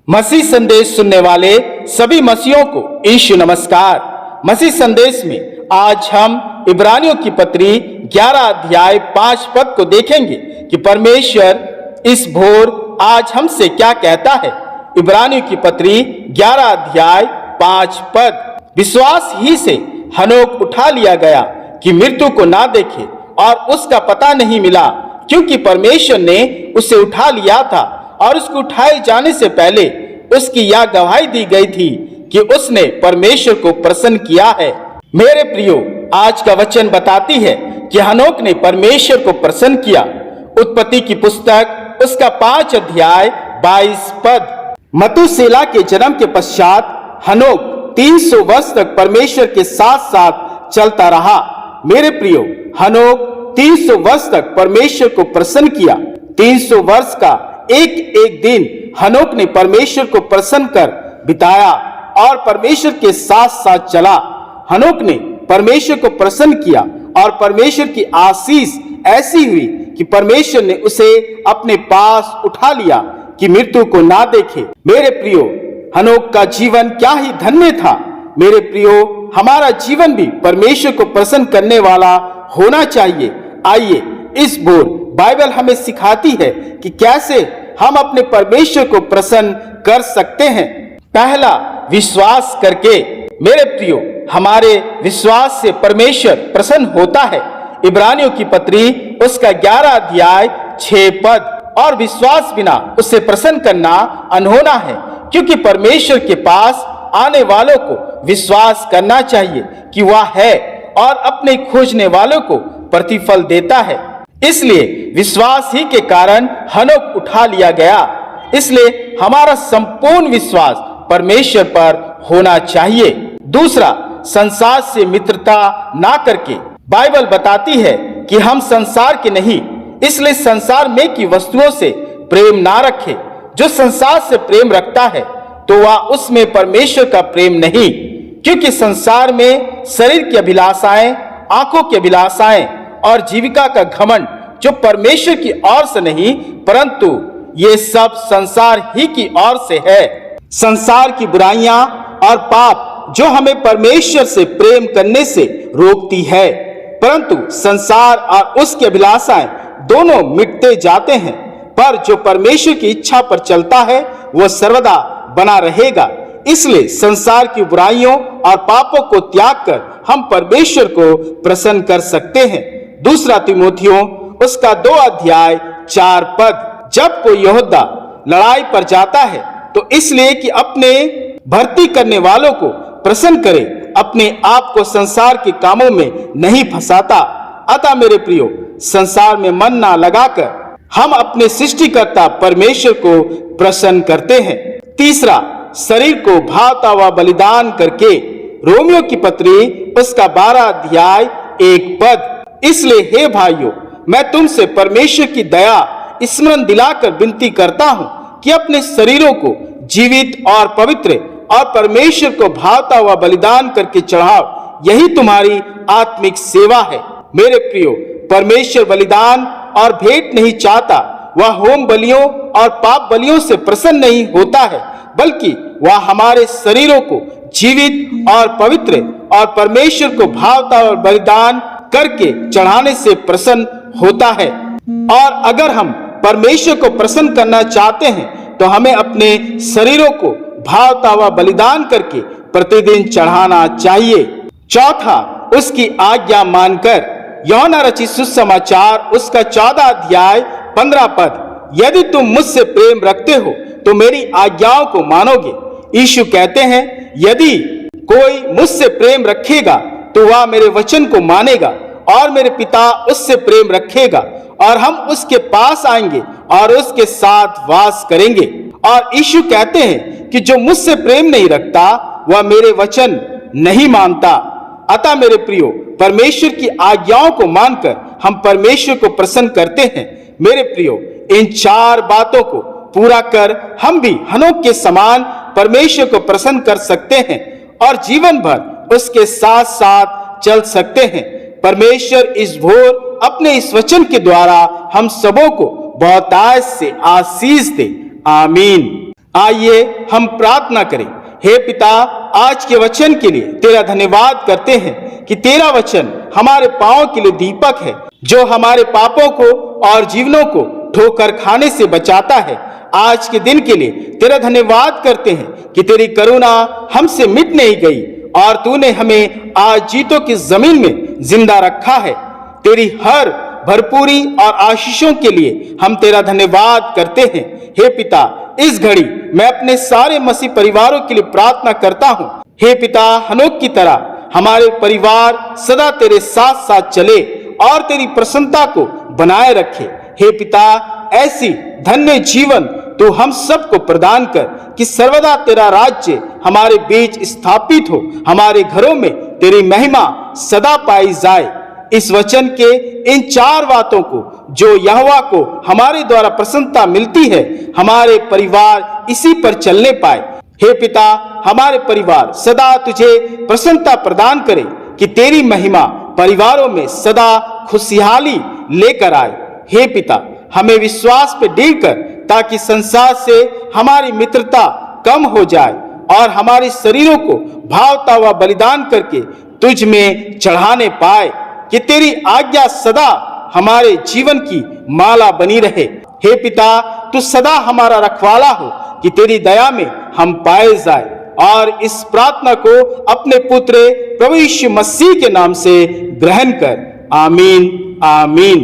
मसीह संदेश सुनने वाले सभी मसीहों को यीशु नमस्कार। मसीह संदेश में आज हम इब्रानियों की पत्री 11 अध्याय 5 पद को देखेंगे कि परमेश्वर इस भोर आज हमसे क्या कहता है। इब्रानियों की पत्री 11 अध्याय 5 पद। विश्वास ही से हनोक उठा लिया गया कि मृत्यु को ना देखे और उसका पता नहीं मिला, क्योंकि परमेश्वर ने उसे उठा लिया था और उसको उठाए जाने से पहले उसकी यह गवाही दी गई थी कि उसने परमेश्वर को प्रसन्न किया है। मेरे प्रियो, आज का वचन बताती है कि हनोक ने परमेश्वर को प्रसन्न किया। उत्पत्ति की पुस्तक उसका 5 अध्याय 22 पद। मतुसेला के जन्म के पश्चात हनोक 300 वर्ष तक परमेश्वर के साथ साथ चलता रहा। मेरे प्रियो, हनोक 300 वर्ष तक परमेश्वर को प्रसन्न किया। 300 वर्ष का एक एक दिन हनोक ने परमेश्वर को प्रसन्न कर बिताया और परमेश्वर के साथ साथ चला। हनोक ने परमेश्वर को प्रसन्न किया और परमेश्वर की आशीष ऐसी हुई कि परमेश्वर ने उसे अपने पास उठा लिया कि मृत्यु को ना देखे। मेरे प्रियो, हनोक का जीवन क्या ही धन्य था। मेरे प्रियो, हमारा जीवन भी परमेश्वर को प्रसन्न करने वाला होना चाहिए। आइए, इस भोर बाइबल हमें सिखाती है कि कैसे हम अपने परमेश्वर को प्रसन्न कर सकते हैं। पहला, विश्वास करके। मेरे प्रियो, हमारे विश्वास से परमेश्वर प्रसन्न होता है। इब्रानियों की पत्री उसका 11 अध्याय 6 पद। और विश्वास बिना उससे प्रसन्न करना अनहोना है, क्योंकि परमेश्वर के पास आने वालों को विश्वास करना चाहिए कि वह है और अपने खोजने वालों को प्रतिफल देता है। इसलिए विश्वास ही के कारण हनोक उठा लिया गया। इसलिए हमारा संपूर्ण विश्वास परमेश्वर पर होना चाहिए। दूसरा, संसार से मित्रता ना करके। बाइबल बताती है कि हम संसार के नहीं, इसलिए संसार में की वस्तुओं से प्रेम ना रखे। जो संसार से प्रेम रखता है तो वह उसमें परमेश्वर का प्रेम नहीं, क्योंकि संसार में शरीर की अभिलाषाएं, आंखों की अभिलाषाएं और जीविका का घमंड जो परमेश्वर की ओर से नहीं परंतु ये सब संसार ही की ओर से है। संसार की बुराइयां और पाप जो हमें परमेश्वर से प्रेम करने से रोकती है, परंतु संसार और उसकी अभिलाषाएं दोनों मिटते जाते हैं, पर जो परमेश्वर की इच्छा पर चलता है वह सर्वदा बना रहेगा। इसलिए संसार की बुराइयों और पापों को त्याग कर हम परमेश्वर को प्रसन्न कर सकते हैं। दूसरा तीमुथियों उसका 2 अध्याय 4 पद। जब कोई योद्धा लड़ाई पर जाता है तो इसलिए कि अपने भर्ती करने वालों को प्रसन्न करे, अपने आप को संसार के कामों में नहीं फंसाता। अतः मेरे प्रियो, संसार में मन ना लगाकर हम अपने सृष्टिकर्ता परमेश्वर को प्रसन्न करते हैं। तीसरा, शरीर को भावता हुआ बलिदान करके। रोमियो की पत्री उसका 12 अध्याय 1 पद। इसलिए हे भाइयों, मैं तुमसे परमेश्वर की दया स्मरण दिलाकर विनती करता हूं कि अपने शरीरों को जीवित और पवित्र और परमेश्वर को भावता हुआ बलिदान करके चढ़ाओ, यही तुम्हारी आत्मिक सेवा है। मेरे प्रियो, परमेश्वर बलिदान और भेंट नहीं चाहता। वह होम बलियों और पाप बलियों से प्रसन्न नहीं होता है, बल्कि वह हमारे शरीरों को जीवित और पवित्र और परमेश्वर को भावता और बलिदान करके चढ़ाने से प्रसन्न होता है। और अगर हम परमेश्वर को प्रसन्न करना चाहते हैं तो हमें अपने शरीरों को भावता हुआ बलिदान करके प्रतिदिन चढ़ाना चाहिए। चौथा, उसकी आज्ञा मानकर। यूहन्ना रचित सुसमाचार उसका 14 अध्याय 15 पद। यदि तुम मुझसे प्रेम रखते हो तो मेरी आज्ञाओं को मानोगे। यीशु कहते हैं, यदि कोई मुझसे प्रेम रखेगा तो वह मेरे वचन को मानेगा और मेरे पिता उससे प्रेम रखेगा और हम उसके पास आएंगे और उसके साथ वास करेंगे। और यीशु कहते हैं कि जो मुझसे प्रेम नहीं रखता वह मेरे वचन नहीं मानता। अतः मेरे प्रियो, परमेश्वर की आज्ञाओं को मानकर हम परमेश्वर को प्रसन्न करते हैं। मेरे प्रियो, इन 4 बातों को पूरा कर हम भी हनोक के समान परमेश्वर को प्रसन्न कर सकते हैं और जीवन भर उसके साथ साथ चल सकते हैं। परमेश्वर इस भोर अपने इस वचन के द्वारा हम सबों को बहुतायत से आशीष दे। आमीन। आइए हम प्रार्थना करें। हे पिता, आज के वचन के लिए तेरा धन्यवाद करते हैं कि तेरा वचन हमारे पांव के लिए दीपक है, जो हमारे पापों को और जीवनों को ठोकर खाने से बचाता है। आज के दिन के लिए तेरा धन्यवाद करते हैं कि तेरी करुणा हमसे मिट नहीं गई और तूने हमें आज जीतों की जमीन में जिंदा रखा है। तेरी हर भरपूरी और आशीषों के लिए हम तेरा धन्यवाद करते हैं। हे पिता, इस घड़ी मैं अपने सारे मसीह परिवारों के लिए प्रार्थना करता हूँ। हे पिता, हनोक की तरह हमारे परिवार सदा तेरे साथ साथ चले और तेरी प्रसन्नता को बनाए रखे। हे पिता, ऐसी धन्य जीवन तू हम सबको प्रदान कर कि सर्वदा तेरा राज्य हमारे बीच स्थापित हो, हमारे घरों में तेरी महिमा सदा पाई जाए। इस वचन के इन 4 बातों को जो यहोवा को हमारे द्वारा प्रसन्नता मिलती है, हमारे परिवार इसी पर चलने पाए। हे पिता, हमारे परिवार सदा तुझे प्रसन्नता प्रदान करे कि तेरी महिमा परिवारों में सदा खुशहाली लेकर आए। हे पिता, हमें विश्वास पे डील कर ताकि संसार से हमारी मित्रता कम हो जाए और हमारे शरीरों को भावता हुआ बलिदान करके तुझ में चढ़ाने पाए, कि तेरी आज्ञा सदा हमारे जीवन की माला बनी रहे। हे पिता, तू सदा हमारा रखवाला हो कि तेरी दया में हम पाए जाए। और इस प्रार्थना को अपने पुत्र प्रभु यीशु मसीह के नाम से ग्रहण कर। आमीन, आमीन।